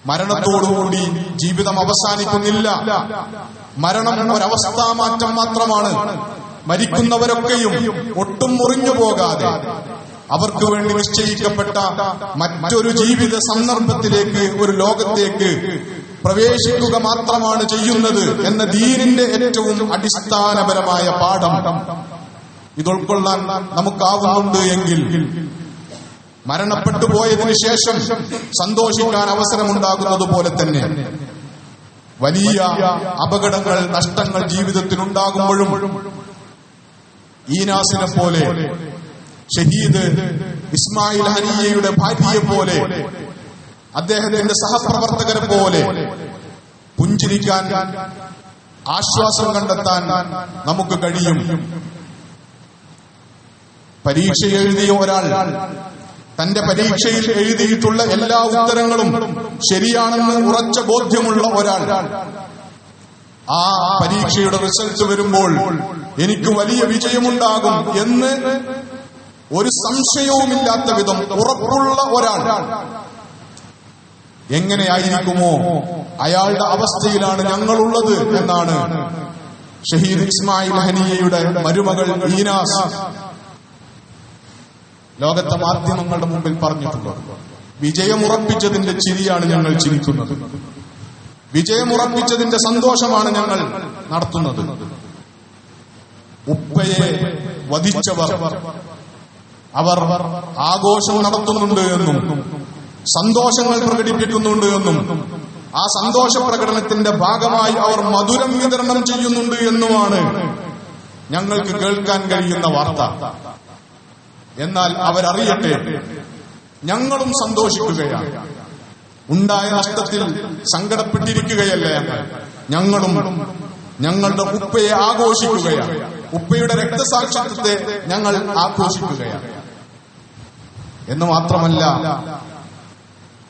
മരണത്തോടുകൂടി ജീവിതം അവസാനിക്കുന്നില്ല. മരണം ഒരവസ്ഥാമാറ്റം മാത്രമാണ്. മരിക്കുന്നവരൊക്കെയും ഒട്ടും മുറിഞ്ഞു പോകാതെ അവർക്ക് വേണ്ടി നിശ്ചയിക്കപ്പെട്ട മറ്റൊരു ജീവിത സന്ദർഭത്തിലേക്ക്, ഒരു ലോകത്തേക്ക് പ്രവേശിക്കുക മാത്രമാണ് ചെയ്യുന്നത് എന്ന ദീനിന്റെ ഏറ്റവും അടിസ്ഥാനപരമായ പാഠം ഇത് ഉൾക്കൊള്ളാൻ നമുക്കാവുന്നുണ്ട് എങ്കിൽ മരണപ്പെട്ടു പോയതിനു ശേഷം സന്തോഷിക്കാൻ അവസരമുണ്ടാകുന്നത് പോലെ തന്നെ വലിയ അപകടങ്ങൾ, നഷ്ടങ്ങൾ ജീവിതത്തിൽ ഉണ്ടാകുമ്പോഴും ഈനാസിനെ പോലെ, ഷഹീദ് ഇസ്മായിൽ ഹനിയയുടെ ഭാര്യയെ പോലെ, അദ്ദേഹത്തിന്റെ സഹപ്രവർത്തകരെ പോലെ പുഞ്ചിരിക്കാൻ, ആശ്വാസം കണ്ടെത്താൻ നമുക്ക് കഴിയും. പരീക്ഷ എഴുതിയ ഒരാൾ തന്റെ പരീക്ഷയിൽ എഴുതിയിട്ടുള്ള എല്ലാ ഉത്തരങ്ങളും ശരിയാണെന്ന് ഉറച്ച ബോധ്യമുള്ള ഒരാൾ ആ പരീക്ഷയുടെ റിസൾട്ട് വരുമ്പോൾ എനിക്ക് വലിയ വിജയമുണ്ടാകും എന്ന് ഒരു സംശയവുമില്ലാത്ത വിധം ഉറപ്പുള്ള ഒരാൾ എങ്ങനെയായിരിക്കുമോ അയാളുടെ അവസ്ഥയിലാണ് ഞങ്ങളുള്ളത് എന്നാണ് ഷഹീദ് ഇസ്മായിൽ ഹനിയയുടെ മരുമകൾ ഈനാസ് ലോകത്തെ മാധ്യമങ്ങളുടെ മുമ്പിൽ പറഞ്ഞിട്ടുള്ളത്. വിജയമുറപ്പിച്ചതിന്റെ ചിരിയാണ് ഞങ്ങൾ ചിരിക്കുന്നത്, വിജയമുറപ്പിച്ചതിന്റെ സന്തോഷമാണ് ഞങ്ങൾ നടത്തുന്നത്. ഉപ്പയെ വധിച്ചവർ അവർ ആഘോഷം നടത്തുന്നുണ്ട് എന്നും സന്തോഷങ്ങൾ പ്രകടിപ്പിക്കുന്നുണ്ട് എന്നും ആ സന്തോഷ പ്രകടനത്തിന്റെ ഭാഗമായി അവർ മധുരം വിതരണം ചെയ്യുന്നുണ്ട് എന്നുമാണ് ഞങ്ങൾക്ക് കേൾക്കാൻ കഴിയുന്ന വാർത്ത. എന്നാൽ അവരറിയട്ടെ, ഞങ്ങളും സന്തോഷിക്കുകയാണ്. ഉണ്ടായ നഷ്ടത്തിൽ സങ്കടപ്പെട്ടിരിക്കുകയല്ല ഞങ്ങളും ഞങ്ങളുടെ ഉപ്പയെ ആഘോഷിക്കുകയാണ്. ഉപ്പയുടെ രക്തസാക്ഷിത്വത്തെ ഞങ്ങൾ ആഘോഷിക്കുകയാണ്. എന്ന് മാത്രമല്ല,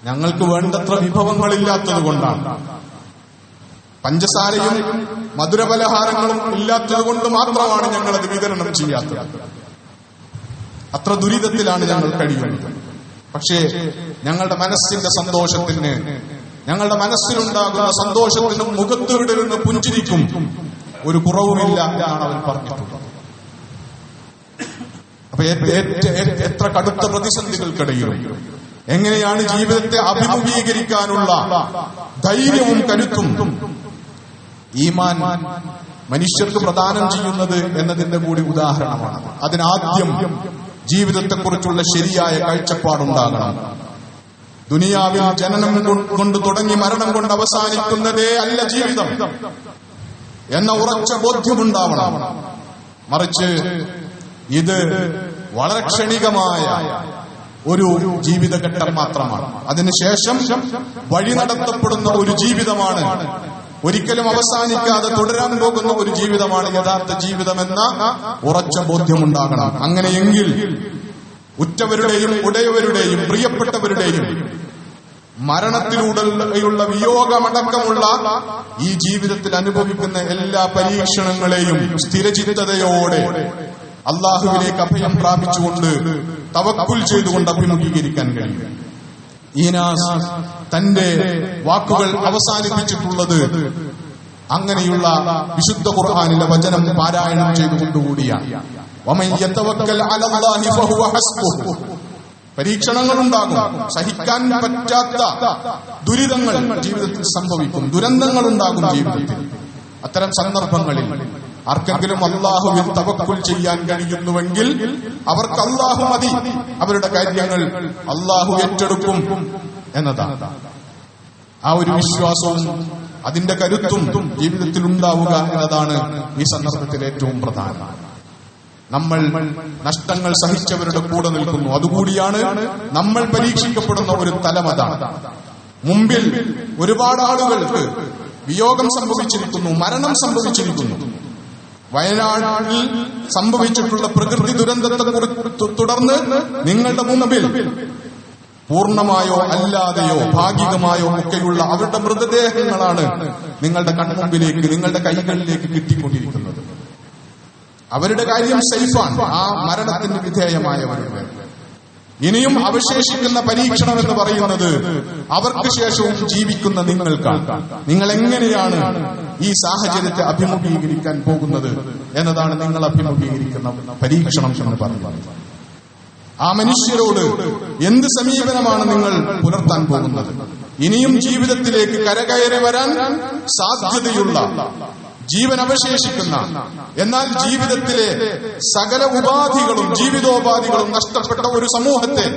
ഞങ്ങൾക്ക് വേണ്ടത്ര വിഭവങ്ങളില്ലാത്തത് കൊണ്ടാണ്, പഞ്ചസാരയും മധുരപലഹാരങ്ങളും ഇല്ലാത്തത് കൊണ്ട് മാത്രമാണ് ഞങ്ങളത് വിതരണം ചെയ്യാത്തത്. അത്ര ദുരിതത്തിലാണ് ഞങ്ങൾ കഴിയുന്നത്. പക്ഷേ ഞങ്ങളുടെ മനസ്സിന്റെ സന്തോഷത്തിന്, ഞങ്ങളുടെ മനസ്സിലുണ്ടാകുന്ന സന്തോഷത്തിനും മുഖത്ത് വിടരുന്ന പുഞ്ചിരിക്കും ഒരു കുറവുമില്ല എന്നാണ് അവർ പറഞ്ഞിട്ടുള്ളത്. അപ്പൊ എത്ര കടുത്ത പ്രതിസന്ധികൾക്കിടയിലും എങ്ങനെയാണ് ജീവിതത്തെ അഭിമുഖീകരിക്കാനുള്ള ധൈര്യവും കരുത്തും ഈമാൻ മനുഷ്യർക്ക് പ്രദാനം ചെയ്യുന്നത് എന്നതിന്റെ കൂടി ഉദാഹരണമാണ്. അതിനാദ്യം ജീവിതത്തെക്കുറിച്ചുള്ള ശരിയായ കാഴ്ചപ്പാടുണ്ടാകണം. ദുനിയാവിൽ ജനനം കൊണ്ട് തുടങ്ങി മരണം കൊണ്ട് അവസാനിക്കുന്നതേ അല്ല ജീവിതം എന്ന ഉറച്ച ബോധ്യമുണ്ടാവണം. മറിച്ച് ഇത് വളരെ ക്ഷണികമായ ഒരു ജീവിതഘട്ടം മാത്രമാണ്. അതിനുശേഷം വഴി നടത്തപ്പെടുന്ന ഒരു ജീവിതമാണ്, ഒരിക്കലും അവസാനിക്കാതെ തുടരാൻ പോകുന്ന ഒരു ജീവിതമാണ് യഥാർത്ഥ ജീവിതമെന്ന ഉറച്ച ബോധ്യമുണ്ടാകണം. അങ്ങനെയെങ്കിൽ ഉറ്റവരുടെയും ഉടയവരുടെയും പ്രിയപ്പെട്ടവരുടെയും മരണത്തിലൂടെയുള്ള വിയോഗമടക്കമുള്ള ഈ ജീവിതത്തിൽ അനുഭവിക്കുന്ന എല്ലാ പരീക്ഷണങ്ങളെയും സ്ഥിരചിത്തതയോടെ അള്ളാഹുവിലേക്ക് അഭയം പ്രാപിച്ചുകൊണ്ട് തവക്കുൽ ചെയ്തുകൊണ്ട് അഭിമുഖീകരിക്കാൻ കഴിയും. ഈനാസ് തന്റെ വാക്കുകൾ അവസാനിപ്പിച്ചിട്ടുള്ളത് അങ്ങനെയുള്ള വിശുദ്ധ ഖുർആനിലെ വചനം പാരായണം ചെയ്തുകൊണ്ടുകൂടിയാണ്. വമൻ യതവക്കൽ അലല്ലാഹി ഫഹുവ ഹസ്ബുഹു. പരീക്ഷണങ്ങളുണ്ടാകും, സഹിക്കാൻ പറ്റാത്ത ദുരിതങ്ങൾ ജീവിതത്തിൽ സംഭവിക്കും, ദുരന്തങ്ങൾ ഉണ്ടാകും ജീവിതത്തിൽ. അത്തരം സന്ദർഭങ്ങളിൽ ആർക്കെങ്കിലും അള്ളാഹുവിൽ തവക്കുൽ ചെയ്യാൻ കഴിയുന്നുവെങ്കിൽ അവർക്ക് അള്ളാഹു മതി, അവരുടെ കാര്യങ്ങൾ അള്ളാഹു ഏറ്റെടുക്കും എന്നതാണ്. ആ ഒരു വിശ്വാസവും അതിന്റെ കരുത്തും ജീവിതത്തിൽ ഉണ്ടാവുക എന്നതാണ് ഈ സന്ദർഭത്തിൽ ഏറ്റവും പ്രധാനം. നമ്മൾ നഷ്ടങ്ങൾ സഹിച്ചവരുടെ കൂടെ നിൽക്കുന്നു. അതുകൂടിയാണ് നമ്മൾ പരീക്ഷിക്കപ്പെടുന്ന ഒരു തലമതാണ്. മുമ്പിൽ ഒരുപാട് ആളുകൾക്ക് വിയോഗം സംഭവിച്ചിരിക്കുന്നു, മരണം സംഭവിച്ചിരിക്കുന്നു. വയനാട്ടിൽ സംഭവിച്ചിട്ടുള്ള പ്രകൃതി ദുരന്തത്തെ തുടർന്ന് നിങ്ങളുടെ മുമ്പിൽ പൂർണ്ണമായോ അല്ലാതെയോ ഭാഗികമായോ ഒക്കെയുള്ള അവരുടെ മൃതദേഹങ്ങളാണ് നിങ്ങളുടെ കൺമുമ്പിലേക്ക്, നിങ്ങളുടെ കൈകളിലേക്ക് കിട്ടിക്കൊണ്ടിരിക്കുന്നത്. അവരുടെ കാര്യം സേഫാണ്, ആ മരണത്തിന് വിധേയമായവരുടെ. ഇനിയും അവശേഷിക്കുന്ന പരീക്ഷണം എന്ന് പറയുന്നത് അവർക്ക് ശേഷവും ജീവിക്കുന്ന നിങ്ങൾക്കാണ്. നിങ്ങൾ എങ്ങനെയാണ് ഈ സാഹചര്യത്തെ അഭിമുഖീകരിക്കാൻ പോകുന്നത് എന്നതാണ് നിങ്ങൾ അഭിമുഖീകരിക്കുന്ന പരീക്ഷണം എന്ന് പറയുന്നത്. ആ മനുഷ്യരോട് എന്ത് സമീപനമാണ് നിങ്ങൾ പുലർത്താൻ പോകുന്നത്? ഇനിയും ജീവിതത്തിലേക്ക് കരകയറി വരാൻ സാധ്യതയുള്ള, ജീവൻ അവശേഷിക്കുന്ന, എന്നാൽ ജീവിതത്തിലെ സകല ഉപാധികളും ജീവിതോപാധികളും നഷ്ടപ്പെട്ട ഒരു സമൂഹത്തെ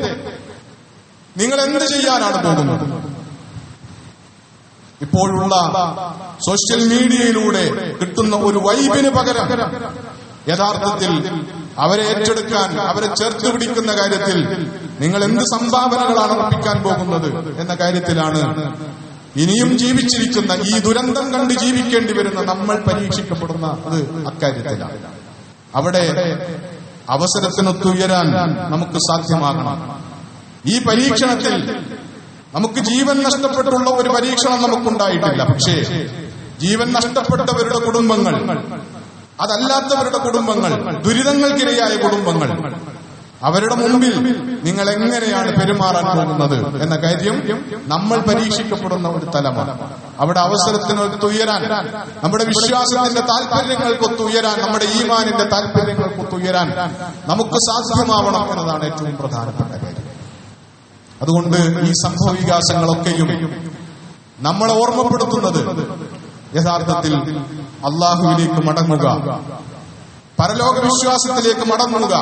നിങ്ങൾ എന്ത് ചെയ്യാനാണ് പോകുന്നത്? ഇപ്പോഴുള്ള സോഷ്യൽ മീഡിയയിലൂടെ കിട്ടുന്ന ഒരു വൈബിന് പകരം യഥാർത്ഥത്തിൽ അവരെ ഏറ്റെടുക്കാൻ, അവരെ ചേർത്ത് പിടിക്കുന്ന കാര്യത്തിൽ നിങ്ങൾ എന്ത് സംഭാവനകളാണ് അർപ്പിക്കാൻ പോകുന്നത് എന്ന കാര്യത്തിലാണ് ഇനിയും ജീവിച്ചിരിക്കുന്ന, ഈ ദുരന്തം കണ്ട് ജീവിക്കേണ്ടി വരുന്ന നമ്മൾ പരീക്ഷിക്കപ്പെടുന്ന അത് അക്കാര്യത്തിലാണ്. അവിടെ അവസരത്തിനൊത്തുയരാൻ നമുക്ക് സാധ്യമാകണം. ഈ പരീക്ഷണത്തിൽ നമുക്ക് ജീവൻ നഷ്ടപ്പെട്ടുള്ള ഒരു പരീക്ഷണം നമുക്കുണ്ടായിട്ടില്ല. പക്ഷേ ജീവൻ നഷ്ടപ്പെട്ടവരുടെ കുടുംബങ്ങൾ, അതല്ലാത്തവരുടെ കുടുംബങ്ങൾ, ദുരിതങ്ങൾക്കിരയായ കുടുംബങ്ങൾ, അവരുടെ മുമ്പിൽ നിങ്ങൾ എങ്ങനെയാണ് പെരുമാറാൻ പോകുന്നത് എന്ന കാര്യം നമ്മൾ പരീക്ഷിക്കപ്പെടുന്ന ഒരു തലമാണ്. അവിടെ അവസരത്തിനൊത്തുയരാൻ, നമ്മുടെ വിശ്വാസത്തിന്റെ താല്പര്യങ്ങൾക്കൊത്തുയരാൻ, നമ്മുടെ ഈമാനിന്റെ താല്പര്യങ്ങൾക്കൊത്തുയരാൻ നമുക്ക് സാധ്യമാവണം എന്നതാണ് ഏറ്റവും പ്രധാനപ്പെട്ട കാര്യം. അതുകൊണ്ട് ഈ സംഭവ വികാസങ്ങളൊക്കെയും നമ്മളെ ഓർമ്മപ്പെടുത്തുന്നത് യഥാർത്ഥത്തിൽ അള്ളാഹുവിലേക്ക് മടങ്ങുക, പരലോക വിശ്വാസത്തിലേക്ക് മടങ്ങുക.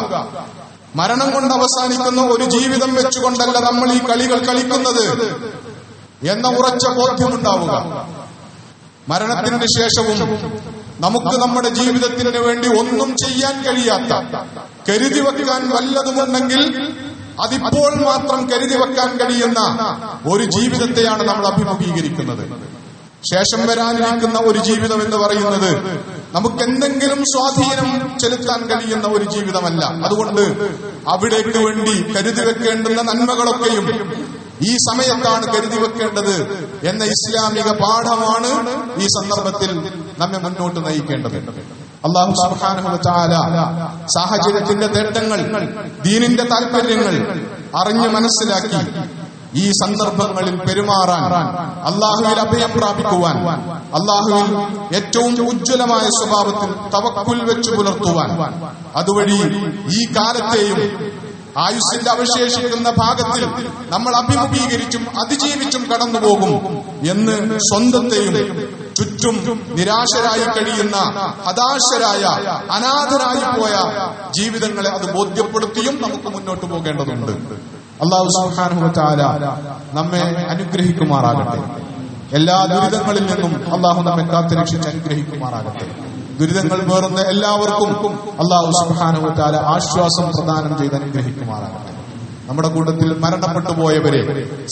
മരണം കൊണ്ട് അവസാനിക്കുന്ന ഒരു ജീവിതം വെച്ചുകൊണ്ടല്ല നമ്മൾ ഈ കളികൾ കളിക്കുന്നത് എന്ന ഉറച്ച ബോധ്യമുണ്ടാവുക. മരണത്തിന് ശേഷവും നമുക്ക് നമ്മുടെ ജീവിതത്തിന് വേണ്ടി ഒന്നും ചെയ്യാൻ കഴിയാത്ത, കരുതി വെക്കാൻ വല്ലതുമുണ്ടെങ്കിൽ അതിപ്പോൾ മാത്രം കരുതി വെക്കാൻ കഴിയുന്ന ഒരു ജീവിതത്തെയാണ് നമ്മൾ അഭിമുഖീകരിക്കുന്നത്. ശേഷം വരാനിരിക്കുന്ന ഒരു ജീവിതം എന്ന് പറയുന്നത് നമുക്ക് എന്തെങ്കിലും സ്വാധീനം ചെലുത്താൻ കഴിയുന്ന ഒരു ജീവിതമല്ല. അതുകൊണ്ട് അവിടേക്ക് വേണ്ടി കരുതി വെക്കേണ്ടുന്ന നന്മകളൊക്കെയും ഈ സമയത്താണ് കരുതി വെക്കേണ്ടത് എന്ന ഇസ്ലാമിക പാഠമാണ് ഈ സന്ദർഭത്തിൽ നമ്മെ മുന്നോട്ട് നയിക്കേണ്ടത്. അല്ലാഹു സുബ്ഹാനഹു വ തആല സാഹചര്യത്തിന്റെ നേട്ടങ്ങൾ, ദീനിന്റെ താല്പര്യങ്ങൾ അറിഞ്ഞു മനസ്സിലാക്കി ഈ സന്ദർഭങ്ങളിൽ പെരുമാറാൻ, അല്ലാഹുവിൽ അഭയം പ്രാപിക്കുവാൻ, അല്ലാഹുവിൽ ഏറ്റവും ഉജ്ജ്വലമായ സ്വഭാവത്തിൽ തവക്കുൽ വെച്ച് പുലർത്തുവാൻ, അതുവഴി ഈ കാലത്തെയും ആയുസ്സിന്റെ അവശേഷിക്കുന്ന ഭാഗത്തിൽ നമ്മൾ അഭിമുഖീകരിച്ചും അതിജീവിച്ചും കടന്നുപോകും എന്ന് സ്വന്തത്തെയും ചുറ്റും നിരാശരായി കഴിയുന്ന, ഹതാശരായ, അനാഥരായി പോയ ജീവിതങ്ങളെ അത് ബോധ്യപ്പെടുത്തിയും നമുക്ക് മുന്നോട്ട് പോകേണ്ടതുണ്ട്. അല്ലാഹു സുബ്ഹാനഹു വ തആല നമ്മെ അനുഗ്രഹിക്കുമാറാകട്ടെ. എല്ലാ ദുരിതങ്ങളിൽ നിന്നും അല്ലാഹു നമ്മെ കാത്തുരക്ഷിച്ച് അനുഗ്രഹിക്കുമാറാകട്ടെ. ദുരിതങ്ങൾ പേറുന്ന എല്ലാവർക്കും അല്ലാഹു സുബ്ഹാനഹു വ തആല ആശ്വാസം പ്രദാനം ചെയ്ത് അനുഗ്രഹിക്കുമാറാകട്ടെ. നമ്മുടെ കൂട്ടത്തിൽ മരണപ്പെട്ടു പോയവരെ,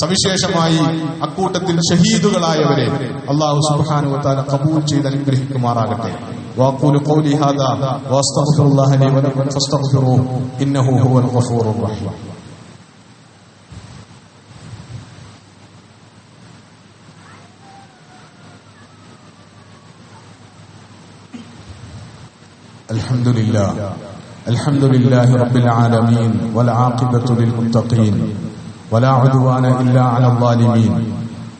സവിശേഷമായി അക്കൂട്ടത്തിൽ ഷഹീദുകളായവരെ അല്ലാഹു സുബ്ഹാനഹു വ തആല ഖബൂൽ ചെയ്ത് അനുഗ്രഹിക്കുമാറാകട്ടെ. വഖൂലു ഖൗലി ഹാദാ വഅസ്തഗ്ഫിറുല്ലാഹ ലി വലക്കും ഫസ്തഗ്ഫിറൂഹു ഇന്നഹു ഹുവൽ ഗഫൂറുർ റഹീം. الحمد لله رب العالمين والعاقبة للمتقين ولا عدوان إلا على الظالمين.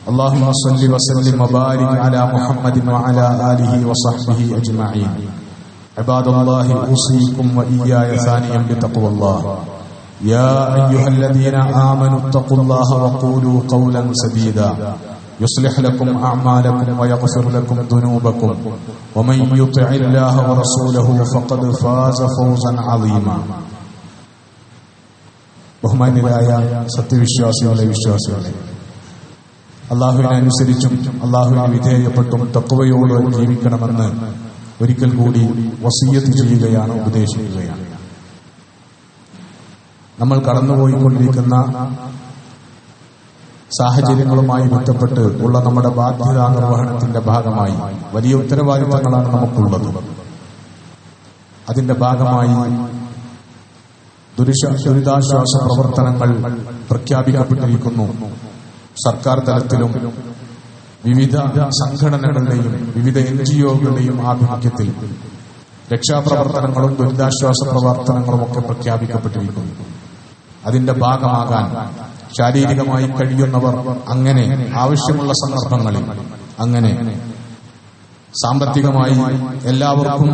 اللهم صل وسلم وبارك على محمد وعلى آله وصحبه أجمعين. عباد الله أوصيكم وإياي ثانيا بتقوى الله. يا أيها الذين آمنوا اتقوا الله وقولوا قولا سديدا يصلح لكم أعمالكم ويغفر لكم ذنوبكم ومن يطع الله ورسوله فقد فاز فوزا عظيما. ബഹുമാന്യരായ സത്യവിശ്വാസികളെ, വിശ്വാസികളെ, അല്ലാഹുവിനെ അനുസരിച്ചും അല്ലാഹുവിനെ വിധേയപ്പെട്ടും തഖ്വയോടെ ജീവിക്കണമെന്ന് ഒരിക്കൽ കൂടി വസിയ്യത്ത് ചെയ്യുകയാണ്, ഉപദേശിക്കുകയാണ്. നമ്മൾ കടന്നുപോയിക്കൊണ്ടിരിക്കുന്ന സാഹചര്യങ്ങളുമായി ബന്ധപ്പെട്ട് ഉള്ള നമ്മുടെ ബാധ്യതാ നിർവഹണത്തിന്റെ ഭാഗമായി വലിയ ഉത്തരവാദിത്തങ്ങളാണ് നമുക്കുള്ളത്. അതിന്റെ ഭാഗമായി ദുരിതാശ്വാസ പ്രവർത്തനങ്ങൾ പ്രഖ്യാപിക്കപ്പെട്ടിരിക്കുന്നു. സർക്കാർ തലത്തിലും വിവിധ സംഘടനകളുടെയും വിവിധ NGOകളുടെയും ആഭിമുഖ്യത്തിൽ രക്ഷാപ്രവർത്തനങ്ങളും ദുരിതാശ്വാസ പ്രവർത്തനങ്ങളും ഒക്കെ പ്രഖ്യാപിക്കപ്പെട്ടിരിക്കുന്നു. അതിന്റെ ഭാഗമാകാൻ ശാരീരികമായി കഴിയുന്നവർ അങ്ങനെ ആവശ്യമുള്ള സന്ദർഭങ്ങളിൽ, അങ്ങനെ സാമ്പത്തികമായി എല്ലാവർക്കും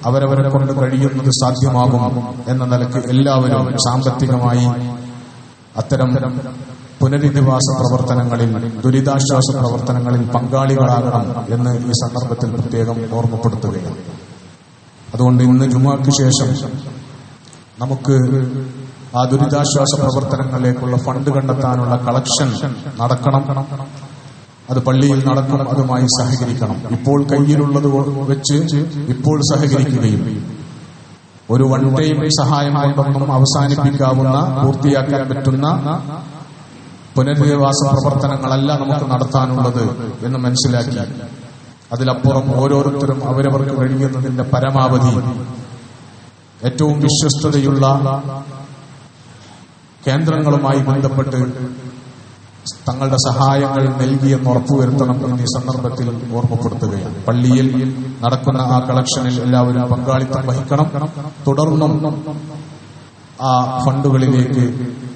അവരവരെ കൊണ്ട് കഴിയുന്നത് സാധ്യമാകും എന്ന നിലയ്ക്ക് എല്ലാവരും സാമ്പത്തികമായി അത്തരം പുനരധിവാസ പ്രവർത്തനങ്ങളിൽ, ദുരിതാശ്വാസ പ്രവർത്തനങ്ങളിൽ പങ്കാളികളാകണം എന്ന് ഈ സന്ദർഭത്തിൽ പ്രത്യേകം ഓർമ്മപ്പെടുത്തുകയാണ്. അതുകൊണ്ട് ഇന്ന് ജുമുഅക്ക് ശേഷം നമുക്ക് ആ ദുരിതാശ്വാസ പ്രവർത്തനങ്ങളിലേക്കുള്ള ഫണ്ട് കണ്ടെത്താനുള്ള കളക്ഷൻ നടക്കണം. അത് പള്ളിയിൽ നടക്കും. അതുമായി സഹകരിക്കണം. ഇപ്പോൾ കയ്യിലുള്ളത് വെച്ച് ഇപ്പോൾ സഹകരിക്കുകയും ഒരു വൺ ടൈം സഹായം കൊണ്ടൊന്നും അവസാനിപ്പിക്കാവുന്ന, പൂർത്തിയാക്കാൻ പറ്റുന്ന പുനരധിവാസ പ്രവർത്തനങ്ങളല്ല നമുക്ക് നടത്താനുള്ളത് എന്ന് മനസ്സിലാക്കി അതിലപ്പുറം ഓരോരുത്തരും അവരവർക്ക് കഴിയുന്നതിന്റെ പരമാവധി ഏറ്റവും വിശ്വസ്തതയുള്ള കേന്ദ്രങ്ങളുമായി ബന്ധപ്പെട്ട് തങ്ങളുടെ സഹായങ്ങൾ നൽകിയെന്ന് ഉറപ്പുവരുത്തണം എന്ന് ഈ സന്ദർഭത്തിൽ ഓർമ്മപ്പെടുത്തുകയാണ്. പള്ളിയിൽ നടക്കുന്ന ആ കളക്ഷനിൽ എല്ലാവരും പങ്കാളിത്തം വഹിക്കണം. തുടർന്നും ആ ഫണ്ടുകളിലേക്ക്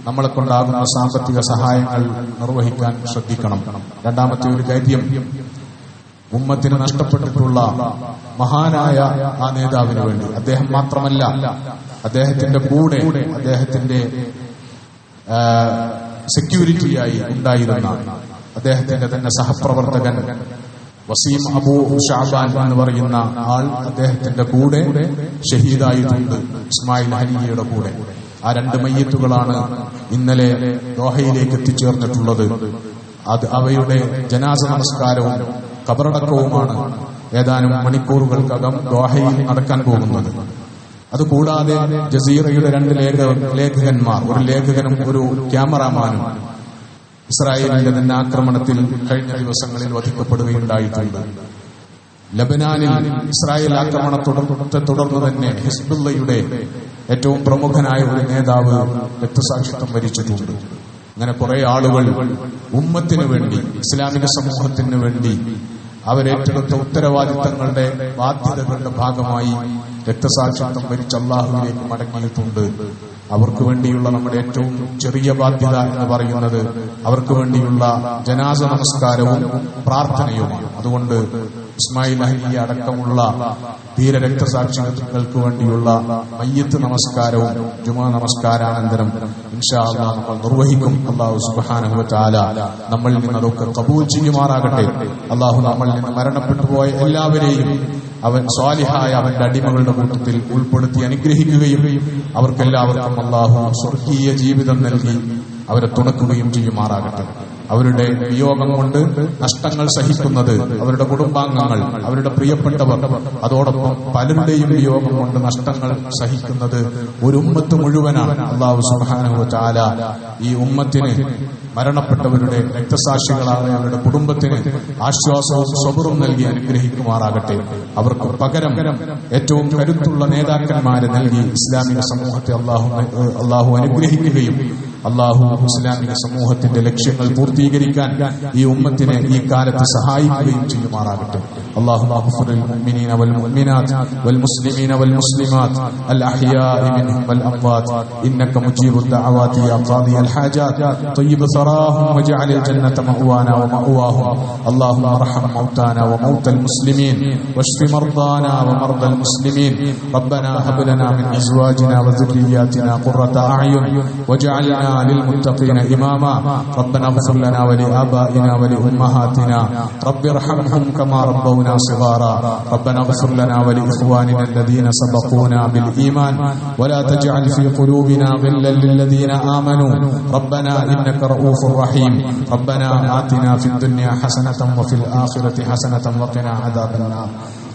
നമ്മളെ കൊണ്ടാകുന്ന സാമ്പത്തിക സഹായങ്ങൾ നിർവഹിക്കാൻ ശ്രദ്ധിക്കണം. രണ്ടാമത്തെ ഒരു കാര്യം, ഉമ്മത്തിന് നഷ്ടപ്പെട്ടിട്ടുള്ള മഹാനായ ആ നേതാവിന് വേണ്ടി, അദ്ദേഹം മാത്രമല്ല അദ്ദേഹത്തിന്റെ കൂടെ അദ്ദേഹത്തിന്റെ സെക്യൂരിറ്റിയായി ഉണ്ടായിരുന്ന അദ്ദേഹത്തിന്റെ തന്നെ സഹപ്രവർത്തകൻ വസീം അബൂ ഷാബാൻ എന്ന് പറയുന്ന ആൾ അദ്ദേഹത്തിന്റെ കൂടെ ഷഹീദായിട്ടുണ്ട്, ഇസ്മായിൽ ഹനിയയുടെ കൂടെ. ആ രണ്ട് മയ്യത്തുകളാണ് ഇന്നലെ ദോഹയിലേക്ക് എത്തിച്ചേർന്നിട്ടുള്ളത്. അവയുടെ ജനാസ നമസ്കാരവും ഖബറടക്കവുമാണ് ഏതാനും മണിക്കൂറുകൾക്കകം ദോഹയിൽ നടക്കാൻ പോകുന്നത്. അതുകൂടാതെ ജസീറയുടെ രണ്ട് ലേഖകന്മാർ, ഒരു ലേഖകനും ഒരു ക്യാമറാമാനും ഇസ്രായേലിന്റെ തന്നെ ആക്രമണത്തിൽ കഴിഞ്ഞ ദിവസങ്ങളിൽ വധിക്കപ്പെടുകയുണ്ടായിട്ടുണ്ട്. ലബനാനിൽ ഇസ്രായേൽ ആക്രമണത്തെ തുടർന്ന് തന്നെ ഹിസ്ബുള്ളയുടെ ഏറ്റവും പ്രമുഖനായ ഒരു നേതാവ് രക്തസാക്ഷിത്വം വരിച്ചിട്ടുണ്ട്. അങ്ങനെ കുറെ ആളുകൾ ഉമ്മത്തിന് വേണ്ടി, ഇസ്ലാമിക സമൂഹത്തിന് വേണ്ടി അവരേറ്റെടുത്ത ഉത്തരവാദിത്തങ്ങളുടെ ബാധ്യതകളുടെ ഭാഗമായി രക്തസാക്ഷിത്വം വരിച്ച് അള്ളാഹുവിലേക്ക് മടങ്ങിയിട്ടുണ്ട്. അവർക്ക് വേണ്ടിയുള്ള നമ്മുടെ ഏറ്റവും ചെറിയ ബാധ്യത എന്ന് പറയുന്നത് അവർക്ക് വേണ്ടിയുള്ള ജനാസ നമസ്കാരവും പ്രാർത്ഥനയുമാണ്. അതുകൊണ്ട് ഇസ്മായിൽ അഹ്ലിയ അടക്കമുള്ള ധീര രക്തസാക്ഷികൾക്ക് വേണ്ടിയുള്ള മയ്യത്ത് നമസ്കാരവും ജുമുഅ നമസ്കാരാനന്തരം ഇൻഷാ അല്ലാഹ് നമ്മൾ നിർവഹിക്കും. അല്ലാഹു സുബ്ഹാനഹു വ തആല നമ്മളിൽ നിന്ന് അതൊക്കെ ഖബൂൽ ചെയ്യുമാറാകട്ടെ. അല്ലാഹു നമ്മളിൽ നിന്ന് മരണപ്പെട്ടു പോയ എല്ലാവരെയും അവൻ സ്വാലിഹായ അവന്റെ അടിമകളുടെ കൂട്ടത്തിൽ ഉൾപ്പെടുത്തി അനുഗ്രഹിക്കുകയും അവർക്കെല്ലാവർക്കും അല്ലാഹു സ്വർഗീയ ജീവിതം നൽകി അവരെ തുണക്കുകയും ചെയ്യുമാറാകട്ടെ. അവരുടെ വിയോഗം കൊണ്ട് നഷ്ടങ്ങൾ സഹിക്കുന്നത് അവരുടെ കുടുംബാംഗങ്ങൾ, അവരുടെ പ്രിയപ്പെട്ടവർ, അതോടൊപ്പം പലരുടെയും വിയോഗം കൊണ്ട് നഷ്ടങ്ങൾ സഹിക്കുന്നത് ഒരു ഉമ്മത്ത് മുഴുവനാണ്. അല്ലാഹു സുബ്ഹാനഹു വ തആല ഈ ഉമ്മത്തിന്, മരണപ്പെട്ടവരുടെ രക്തസാക്ഷികളായ അവരുടെ കുടുംബത്തിന് ആശ്വാസവും സബറും നൽകി അനുഗ്രഹിക്കുമാറാകട്ടെ. അവർക്ക് പകരം ഏറ്റവും കരുത്തുള്ള നേതാക്കന്മാരെ നൽകി ഇസ്ലാമിക സമൂഹത്തെ അല്ലാഹു അനുഗ്രഹിക്കുകയും അല്ലാഹു ഇസ്ലാമിക സമൂഹത്തിന്റെ ലക്ഷ്യങ്ങൾ പൂർത്തീകരിക്കാൻ ഈ ഉമ്മത്തിനെ ഈ കാലത്ത് സഹായിക്കുകയും ചെയ്യുമാറാകട്ടെ. اللهم اغفر للمؤمنين والمؤمنات والمسلمين والمسلمات الأحياء منهم والأموات إنك مجيب الدعوات يا قاضي الحاجات طيب ثراهم واجعل الجنة مأوانا ومأواهم. اللهم ارحم موتانا وموتى المسلمين واشف مرضانا ومرضى المسلمين. ربنا هب لنا من أزواجنا وذرياتنا قرة أعين واجعلنا للمتقين إماما. ربنا اغفر لنا ولآبائنا ولأمهاتنا رب ارحمهم كما ربونا صغارا. ربنا اغفر لنا ولإخواننا الذين سبقونا بالإيمان ولا تجعل في قلوبنا غلا للذين آمنوا ربنا إنك رؤوف رحيم. ربنا آتنا في الدنيا حسنة وفي الآخرة حسنة وقنا عذاب النار.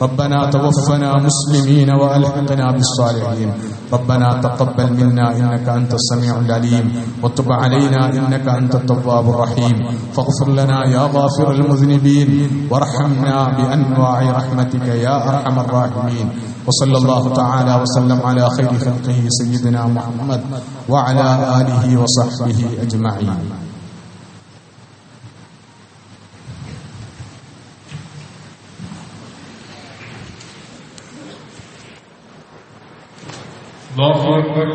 ربنا توفنا مسلمين وألحقنا بالصالحين. ربنا تقبل منا إنك أنت السميع العليم وتب علينا إنك أنت التواب الرحيم. فاغفر لنا يا غافر المذنبين وارحمنا بأنواع رحمتك يا أرحم الراحمين. وصلى الله تعالى وسلم على خير خلقه سيدنا محمد وعلى آله وصحبه أجمعين. الله أكبر.